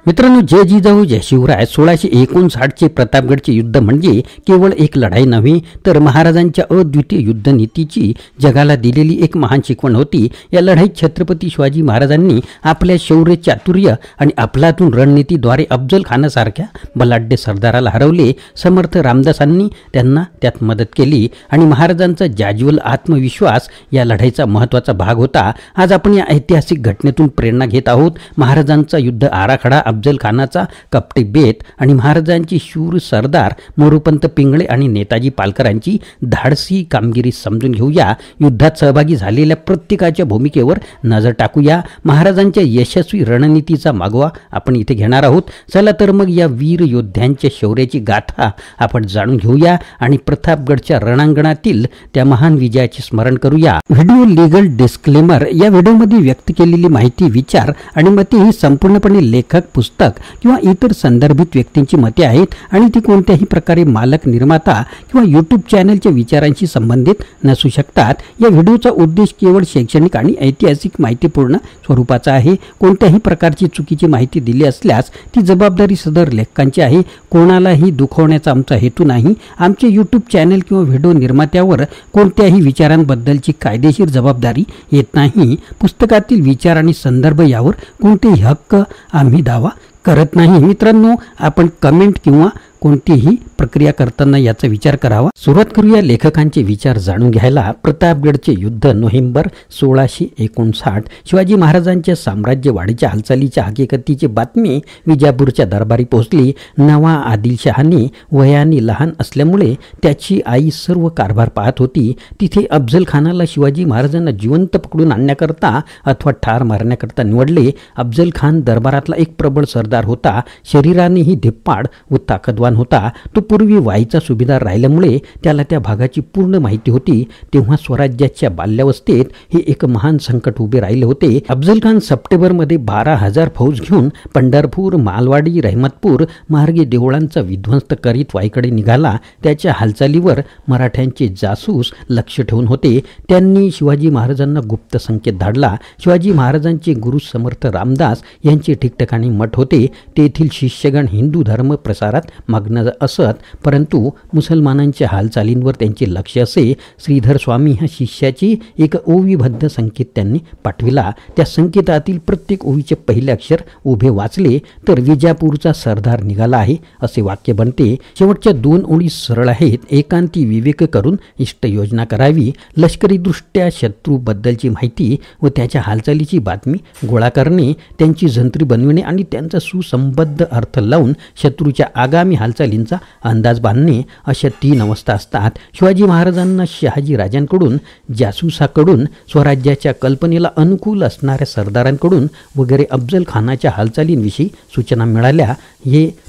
मित्रांनो, जय जिजाऊ जय शिवराय. 1659चे प्रतापगडचे युद्ध म्हणजे केवळ एक लढाई नव्हे, तर महाराजांच्या अद्वितीय युद्धनीतीची जगाला दिलेली एक महान शिकवण होती. या लढाईत छत्रपती शिवाजी महाराजांनी आपल्या शौर्य, चातुर्य आणि अफलातून रणनीतीद्वारे अफजल खानासारख्या बलाढ्य सरदाराला हरवले. समर्थ रामदासांनी त्यांना त्यात मदत केली आणि महाराजांचा जाज्वल आत्मविश्वास या लढाईचा महत्त्वाचा भाग होता. आज आपण या ऐतिहासिक घटनेतून प्रेरणा घेत आहोत. महाराजांचा युद्ध आराखडा, अफजल खानाचा कपटी बेत आणि महाराजांची शूर सरदार मोरोपंत पिंगळे आणि नेताजी पालकरांची धाडसी कामगिरी समजून घेऊया. युद्धात सहभागी झालेल्या प्रत्येकाच्या भूमिकेवर नजर टाकूया. महाराजांच्या यशस्वी रणनीतीचा मागोवा आपण इथे घेणार आहोत. चला तर मग या वीर योद्ध्यांच्या शौर्याची गाथा आपण जाणून घेऊया आणि प्रतापगडच्या रणांगणातील त्या महान विजयाचे स्मरण करूया. Video legal disclaimer. या व्हिडिओमध्ये व्यक्त केलेली माहिती, विचार आणि मते ही संपूर्णपणे लेखक, पुस्तक किंवा इतर संदर्भित व्यक्तींची मते आहेत आणि ती कोणत्याही प्रकारे मालक, निर्माता किंवा यूट्यूब चॅनलच्या विचारांशी संबंधित नसू शकतात. या व्हिडिओचा उद्देश केवळ शैक्षणिक आणि ऐतिहासिक माहितीपूर्ण स्वरूपाचा आहे. कोणत्याही प्रकारची चुकीची माहिती दिली असल्यास ती जबाबदारी सदर लेखकांची आहे. कोणालाही दुखवण्याचा आमचा हेतू नाही. आमचे यूट्यूब चॅनल किंवा व्हिडिओ निर्मात्यावर कोणत्याही विचारांबद्दलची कायदेशीर जबाबदारी येत नाही. पुस्तकातील विचार आणि संदर्भ यावर कोणतेही हक्क आम्ही दावा करत नाही. मित्रांनो, आपण कमेंट किंवा कोणतीही प्रक्रिया करताना याचा विचार करावा. सुरुवात करूया लेखकांचे विचार जाणून घ्यायला. प्रतापगडचे युद्ध, नोव्हेंबर 1659. शिवाजी महाराजांच्या साम्राज्य वाढीच्या हालचालीच्या हकीकतीची बातमी विजापूरच्या दरबारी पोहोचली. नवा आदिलशहाने वयाने लहान असल्यामुळे त्याची आई सर्व कारभार पाहत होती. तिथे अफजल खानाला शिवाजी महाराजांना जिवंत पकडून आणण्याकरता अथवा ठार मारण्याकरता निवडले. अफजल खान दरबारातला एक प्रबळ सरदार होता. शरीरानेही धिप्पाड व ताकदवान होता. तो पूर्वी वाईचा सुभेदार राहिल्यामुळे त्याला त्या भागाची पूर्ण माहिती होती. तेव्हा स्वराज्याच्या बाल्यावस्थेत हे एक महान संकट उभे राहिले होते. अफजल खान सप्टेंबरमध्ये 12,000 फौज घेऊन पंढरपूर, मालवाडी, रहमतपूर मार्गे देवळांचा विध्वंस करीत वाईकडे निघाला. त्याच्या हालचालीवर मराठ्यांचे जासूस लक्ष ठेवून होते. त्यांनी शिवाजी महाराजांना गुप्त संकेत धाडला. शिवाजी महाराजांचे गुरु समर्थ रामदास यांचे ठिकठिकाणी मठ होते. तेथील शिष्यगण हिंदू धर्म प्रसारात मग्न असत, परंतु मुसलमानांच्या हालचालींवर त्यांचे लक्ष असे. श्रीधर स्वामी ह्या शिष्याची एक ओवीबद्ध संकेत त्यांनी पाठविला. त्या संकेतातील प्रत्येक ओवीचे पहिले अक्षर उभे वाचले तर विजापूरचा सरदार निघाला आहे असे वाक्य बनते. शेवटच्या 2 ओळी सरळ आहेत. एकांती विवेक करून इष्ट योजना करावी. लष्करीदृष्ट्या शत्रूबद्दलची माहिती व त्याच्या हालचालीची बातमी गोळा करणे, त्यांची जंत्री बनविणे आणि त्यांचा सुसंबद्ध अर्थ लावून शत्रूच्या आगामी हालचालींचा अंदाज बांधणे, अशा 3 अवस्था असतात. शिवाजी महाराजांना शहाजी राजांकडून, जासूसाकडून, स्वराज्याच्या कल्पनेला अनुकूल असणाऱ्या सरदारांकडून वगैरे अफजल खानाच्या हालचालींविषयी सूचना मिळाल्या.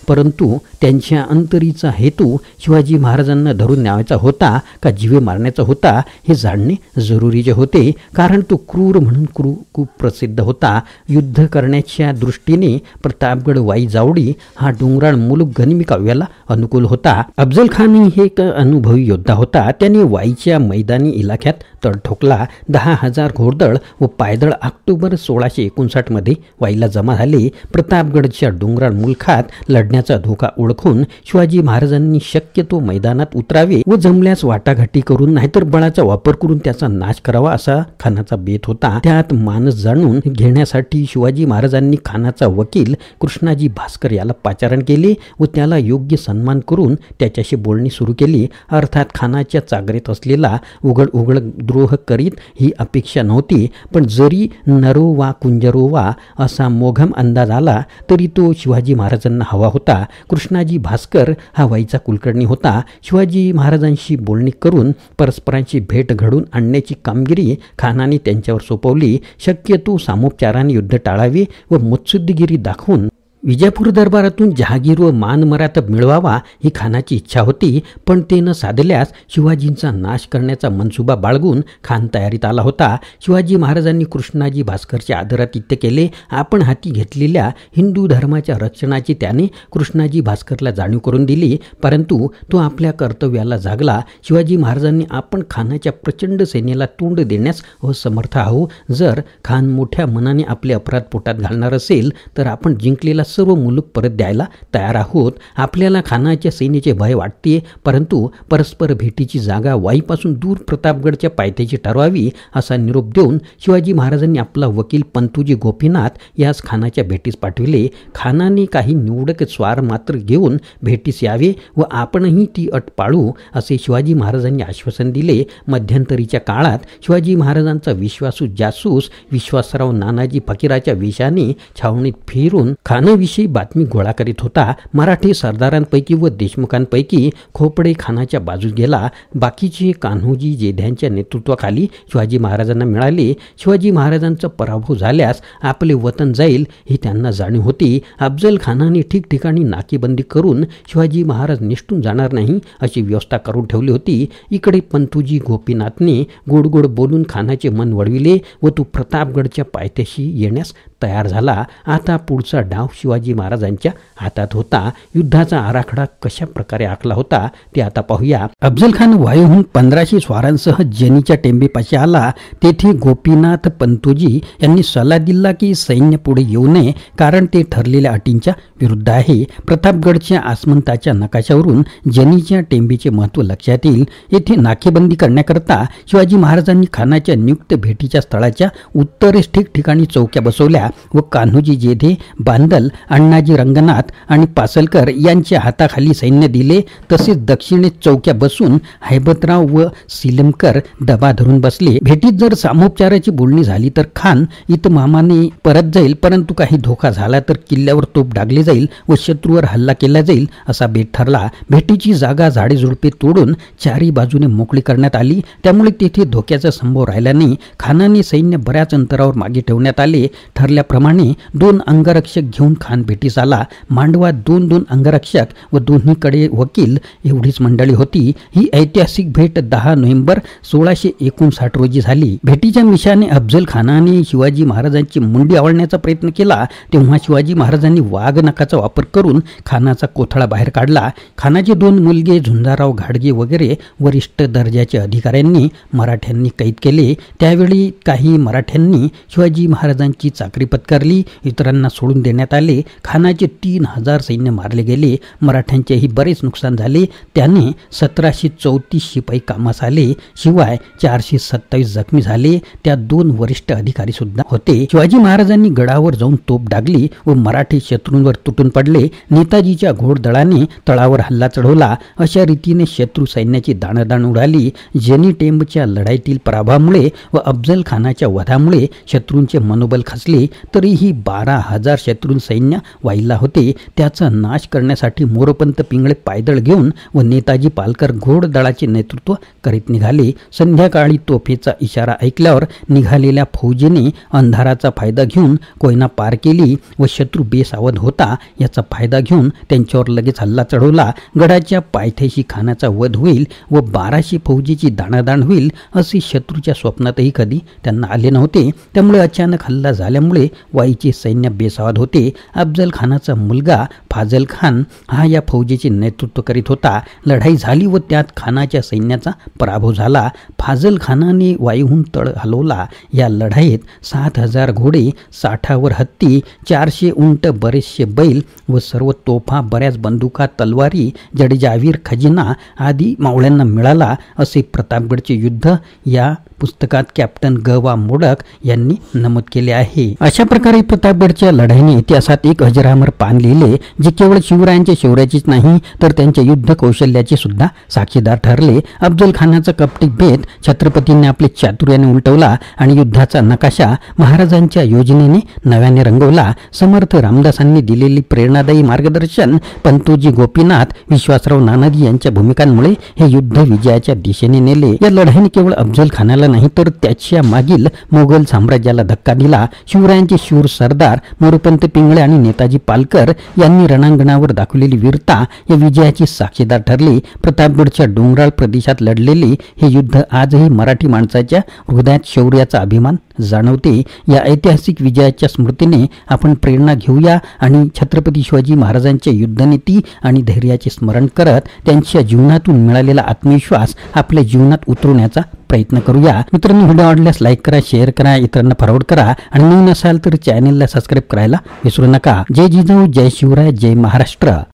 परंतु त्यांच्या अंतरीचा हेतू शिवाजी महाराजांना धरून न्यायचा होता का जीवे मारण्याचा होता हे जाणणे जरुरीचे होते. कारण तो क्रूर म्हणून खूप प्रसिद्ध होता. युद्ध करण्याच्या दृष्टीने प्रतापगड वाई जावडी हा डोंगराळ मुलूक गनिमी काव्याला अनुकूल होता. अफजल खान हे एक अनुभवी योद्धा होता. त्याने वाईच्या मैदानी इलाक्यात तळ ठोकला. 10,000 घोडदळ व पायदळ ऑक्टोबर 1659 मध्ये वाईला जमा झाले. प्रतापगडच्या डोंगराळ मुलखात लढण्याचा धोका ओळखून शिवाजी महाराजांनी शक्यतो मैदानात उतरावे व जमल्यास वाटाघाटी करून नाहीतर बळाचा वापर करून त्याचा नाश करावा असा खानाचा बेत होता. त्यात मानस जाणून घेण्यासाठी शिवाजी महाराजांनी खानाचा वकील कृष्णाजी भास्कर याला पाचारण केले व त्याला योग्य सन्मान करून त्याच्याशी बोलणी सुरू केली. अर्थात खानाच्या चागरीत असलेला उघड द्रोह करीत ही अपेक्षा नव्हती, पण जरी नरो वा कुंजरो वा असा मोघम अंदाज आला तरी तो शिवाजी महाराजांना हवा होता. कृष्णाजी भास्कर हा वाईचा कुलकर्णी होता. शिवाजी महाराजांशी बोलणी करून परस्परांची भेट घडून आणण्याची कामगिरी खानाने त्यांच्यावर सोपवली. शक्यतो सामोपचाराने युद्ध टाळावे व मुत्सद्दीगिरी दाखवून विजापूर दरबारातून जहागीर व मानमरातब मिळवावा ही खानाची इच्छा होती. पण ते न साधल्यास शिवाजींचा नाश करण्याचा मनसुबा बाळगून खान तयारीत आला होता. शिवाजी महाराजांनी कृष्णाजी भास्करचे आदरातिथ्य केले. आपण हाती घेतलेल्या हिंदू धर्माच्या रक्षणाची त्याने कृष्णाजी भास्करला जाणीव करून दिली, परंतु तो आपल्या कर्तव्याला जागला. शिवाजी महाराजांनी आपण खानाच्या प्रचंड सेनेला तोंड देण्यास असमर्थ आहो. जर खान मोठ्या मनाने आपले अपराध पोटात घालणार असेल तर आपण जिंकलेला सर्व मुलूक परत द्यायला तयार आहोत. आपल्याला खानाच्या सेनेचे भय वाटते, परंतु परस्पर भेटीची जागा वाईपासून दूर प्रतापगडच्या पायथ्याची ठरवावी असा निरोप देऊन शिवाजी महाराजांनी आपला वकील पंतूजी गोपीनाथ यास खानाच्या भेटीस पाठविले. खानाने काही निवडक स्वार मात्र घेऊन भेटीस यावे व आपणही ती अट पाळू असे शिवाजी महाराजांनी आश्वासन दिले. मध्यंतरीच्या काळात शिवाजी महाराजांचा विश्वासू जासूस विश्वासराव नानाजी फकीराच्या वेशाने छावणीत फिरून खानाविषयी बातमी गोळा करीत होता. मराठी सरदारांपैकी व देशमुखांपैकी खोपडे खानाच्या बाजूस गेला. बाकीचे कान्होजी जेध्यांच्या नेतृत्वाखाली शिवाजी महाराजांना मिळाले. शिवाजी महाराजांचा पराभव झाल्यास आपले वतन जाईल ही त्यांना जाणीव होती. अफजल खानाने ठिकठिकाणी नाकेबंदी करून शिवाजी महाराज निष्ठून जाणार नाही अशी व्यवस्था करून ठेवली होती. इकडे पंतूजी गोपीनाथने गोड गोड बोलून खानाचे मन वळविले व तो प्रतापगडच्या पायथ्याशी येण्यास तयार झाला. आता पुढचा डाव शिवाजी महाराजांच्या हातात होता. युद्धाचा आराखडा कशा प्रकारे आखला होता ते आता पाहूया. अफजल खान वायूहून 1500 स्वारांसह जनीच्या टेंबेपाशी आला. तेथे गोपीनाथ पंतोजी यांनी सल्ला दिला की सैन्य पुढे येऊ नये, कारण ते ठरलेल्या अटींच्या विरुद्ध आहे. प्रतापगडच्या आसमंताच्या नकाशावरून जनीच्या टेंबेचे महत्त्व लक्षात येईल. येथे नाकेबंदी करण्याकरता शिवाजी महाराजांनी खानाच्या नियुक्त भेटीच्या स्थळाच्या उत्तरेस ठिकठिकाणी चौक्या बसवल्या व कान्होजी जेधे, बांदल, अण्णाजी रंगनाथ आणि पासलकर यांच्या हाताखाली सैन्य दिले. तसेच दक्षिणेस चौक्या बसून हैबतराव व सिलमकर दबा धरून बसले. भेटीत जर सामोपचाराची बोलणी झाली तर खान इतमामाने परत जाईल, परंतु काही धोका झाला तर किल्ल्यावर तोफ डागली जाईल व शत्रूवर हल्ला केला जाईल असा बेत ठरला. भेटीची जागा झाडेझुडपे तोडून चारी बाजूने मोकळी करण्यात आली, त्यामुळे तेथे धोक्याचा संभव राहिला नाही. खानाने सैन्य बऱ्याच अंतरावर मागे ठेवण्यात आले. ठरल्याप्रमाणे 2 अंगरक्षक घेऊन खान भेटीस आला. मांडवात 2 अंगरक्षक व दोन्हीकडे वकील एवढीच मंडळी होती. ही ऐतिहासिक भेट 10 नोव्हेंबर 1659 रोजी झाली. भेटीच्या मिशाने अफजल खानाने शिवाजी महाराजांची मुंडी आवळण्याचा प्रयत्न केला, तेव्हा शिवाजी महाराजांनी वाघ नखाचा वापर करून खानाचा कोथळा बाहेर काढला. खानाचे 2 मुलगे झुंजाराव घाडगे वगैरे वरिष्ठ दर्जाच्या अधिकाऱ्यांनी मराठ्यांनी कैद केले. त्यावेळी काही मराठ्यांनी शिवाजी महाराजांची चाकरी पत्करली, इतरांना सोडून देण्यात आले. खानाचे 3000 सैन्य मारले गेले. मराठ्यांचेही बरेच नुकसान झाले. त्याने 1734 शिपाई कामास आले. शिवाय 427 जखमी झाले. त्यात 2 वरिष्ठ अधिकारी सुद्धा होते. शिवाजी महाराजांनी गडावर जाऊन तोफ डागली व मराठी शत्रूंवर तुटून पडले. नेताजीच्या घोडदळाने तळावर हल्ला चढवला. अशा रीतीने शत्रू सैन्याची दाणादाण उडाली. जनी टेंबच्या लढाईतील पराभवामुळे व अफजल खानाच्या वधामुळे शत्रूंचे मनोबल खचले. तरीही 12,000 शत्रू सैन्य वाहिला होते. त्याचा नाश करण्यासाठी मोरोपंत पिंगळे पायदळ घेऊन व नेताजी पालकर घोडदळाचे नेतृत्व करीत निघाले. संध्याकाळी तोफेचा इशारा ऐकल्यावर निघालेल्या फौजेने अंधाराचा फायदा घेऊन कोयना पार केली व शत्रू बेसावध होता याचा फायदा घेऊन त्यांच्यावर लगेच हल्ला चढवला. गडाच्या पायथ्याशी खानाचा वध होईल व 1200 फौजेची दाणादाण होईल असे शत्रूच्या स्वप्नातही कधी त्यांना आले नव्हते. त्यामुळे अचानक हल्ला झाल्यामुळे वाईचे सैन्य बेसावध होते. अफजल खानाचा मुलगा फाजल खान हा या फौजेचे नेतृत्व करीत होता. लढाई झाली व त्यात खानाच्या सैन्याचा पराभव झाला. फाजल खानाने वायूहून तळ हलवला. या लढाईत 7000 घोडे, 60वर हत्ती, 400 उंट, बरेचसे बैल व सर्व तोफा, बऱ्याच बंदुका, तलवारी, जडेजावीर, खजिना आदी मावळ्यांना मिळाला असे प्रतापगडचे युद्ध या पुस्तकात कॅप्टन ग वा मोडक यांनी नमूद केले आहे. अशा प्रकारे प्रतापगडच्या लढाईने इतिहासात एक अजरामर पान लिहिले, जे केवळ शिवरायांच्या शौर्याचीच नाही तर त्यांच्या युद्ध कौशल्याचे सुद्धा साक्षीदार ठरले. अफजल खानाचा कपटी भेद छत्रपतींनी आपले चातुर्याने उलटवला आणि युद्धाचा नकाशा महाराजांच्या योजनेने नव्याने रंगवला. समर्थ रामदासांनी दिलेली प्रेरणादायी मार्गदर्शन, पंतोजी गोपीनाथ, विश्वासराव नानाजी यांच्या भूमिकांमुळे हे युद्ध विजयाच्या दिशेने नेले. या लढाईने केवळ अफजल खानाला नाही तर त्याच्या मागील मोगल साम्राज्याला धक्का दिला. शिवरायांचे शूर सरदार मोरोपंत पिंगळे आणि नेताजी पालकर यांनी रणांगणावर दाखवलेली वीरता या विजयाची साक्षीदार ठरली. प्रतापगडच्या डोंगराळ प्रदेशात लढलेले हे युद्ध आजही मराठी माणसाच्या हृदयात शौर्याचा अभिमान जाणवते. या ऐतिहासिक विजयाच्या स्मृतीने आपण प्रेरणा घेऊया आणि छत्रपती शिवाजी महाराजांच्या युद्धनीती आणि धैर्याचे स्मरण करत त्यांच्या जीवनातून मिळालेला आत्मविश्वास आपल्या जीवनात उतरवण्याचा प्रयत्न करूया. मित्रांनो, व्हिडिओ आवडल्यास लाईक करा, शेअर करा, इतरांना फॉरवर्ड करा आणि नवीन असाल तर चॅनलला सबस्क्राईब करायला विसरू नका. जय जिजाऊ, जय शिवराय, जय महाराष्ट्र.